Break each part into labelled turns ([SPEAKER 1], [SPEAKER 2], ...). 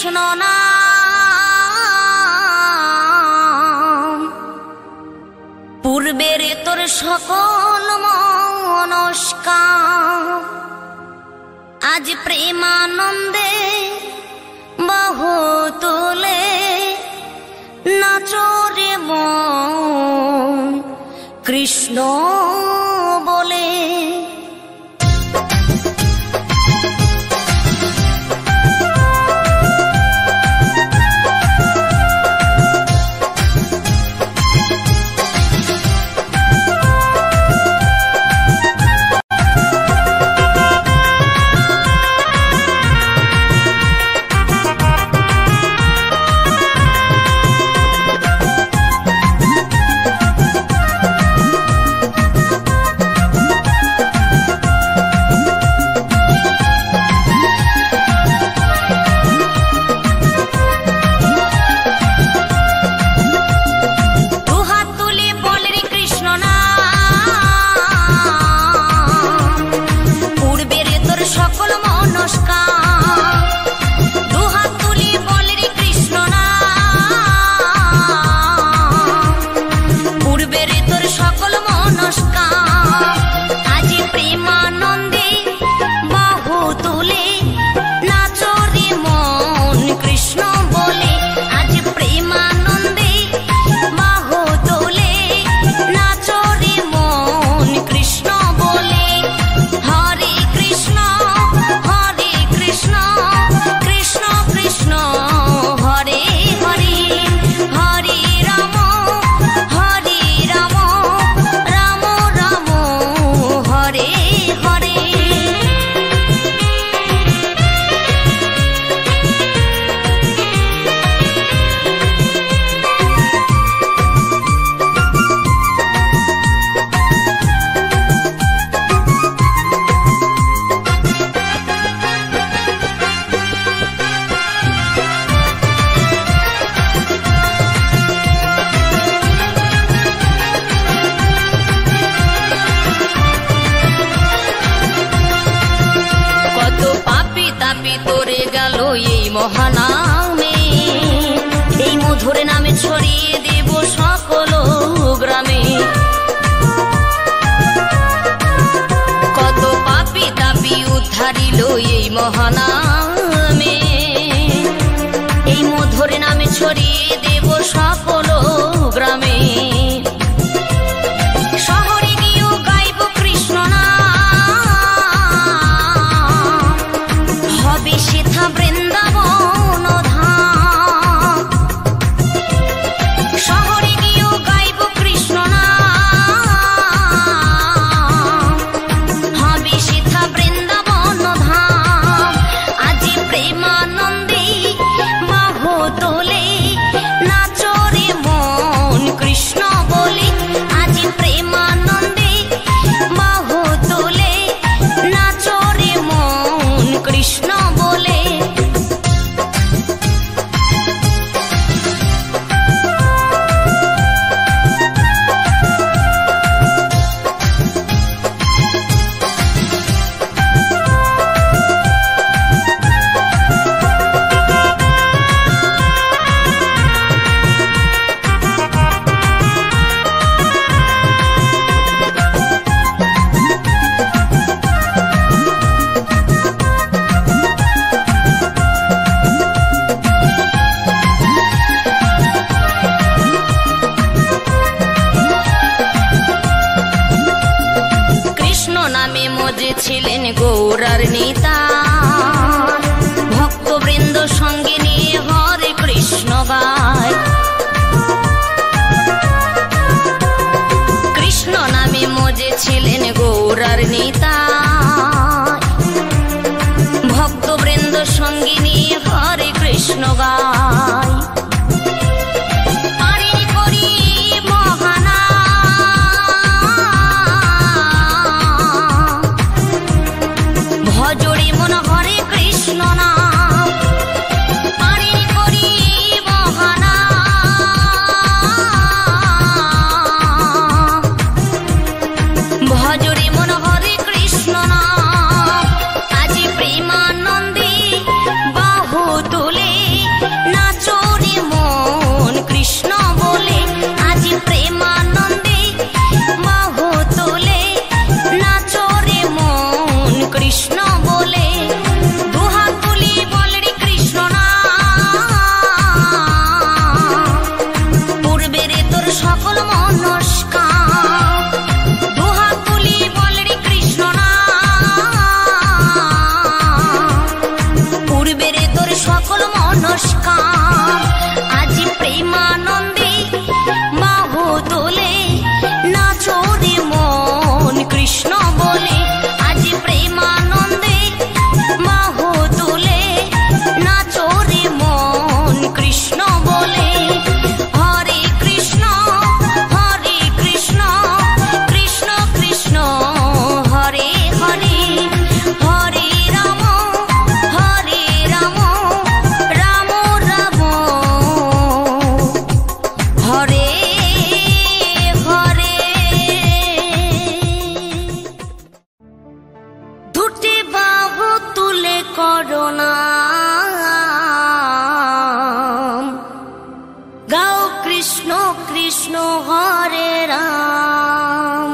[SPEAKER 1] কৃষ্ণ নাম পূর্বের তোর সকল মনস্কাম আজ প্রেমানন্দে বাহু তুলে নাচরে মন কৃষ্ণ বলে। মহানামে এই মধুর নামে ছড়িয়ে দেব সকল গ্রামে। কত পাপী তাপী উদ্ধারিল এই মহানামে এই মধুর নামে ছড়িয়ে দেব সকল গ্রামে। শহরে গিয়েও গাইব কৃষ্ণ নাম হবে সেথা বৃন্দাবন ধাম। শহরে গিয়েও গাইব কৃষ্ণ নাম হবে সেথা বৃন্দাবন ধাম। আজ প্রেমানন্দে বাহু তোলে নাচরে মন কৃষ্ণ বলে। আজ প্রেমানন্দে বাহু তোলে নাচরে মন কৃষ্ণ বলে। ছিলেন গৌরার নেতা ভক্তবৃন্দ সঙ্গে নিয়ে হরে কৃষ্ণ গায়। কৃষ্ণ নামে মজে ছিলেন গৌরার নেতা ভক্তবৃন্দ সঙ্গে নিয়ে হরে কৃষ্ণ গায়। ভজরে মন হরে কৃষ্ণ নাম পারে করি বহানা। ভজরে মন হরে কৃষ্ণ নাম আজ প্রেমানন্দে বাহু তুলে পরশ কাম। আজি প্রেমানন্দে বাহু তোলে নাচো রে মন কৃষ্ণ বলে। আজি প্রেমানন্দে বাহু তোলে নাচো রে মন কৃষ্ণ বলে। হরে কৃষ্ণ কৃষ্ণ কৃষ্ণ হরে হরে, হরে রাম রাম রাম হরে হরে। দুটি বাহু তুলে করোনা গাও কৃষ্ণ কৃষ্ণ হরে রাম।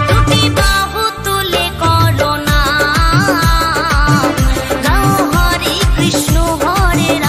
[SPEAKER 1] দুটি বাহু তুলে করোনা গাও হরে কৃষ্ণ হরে রাম।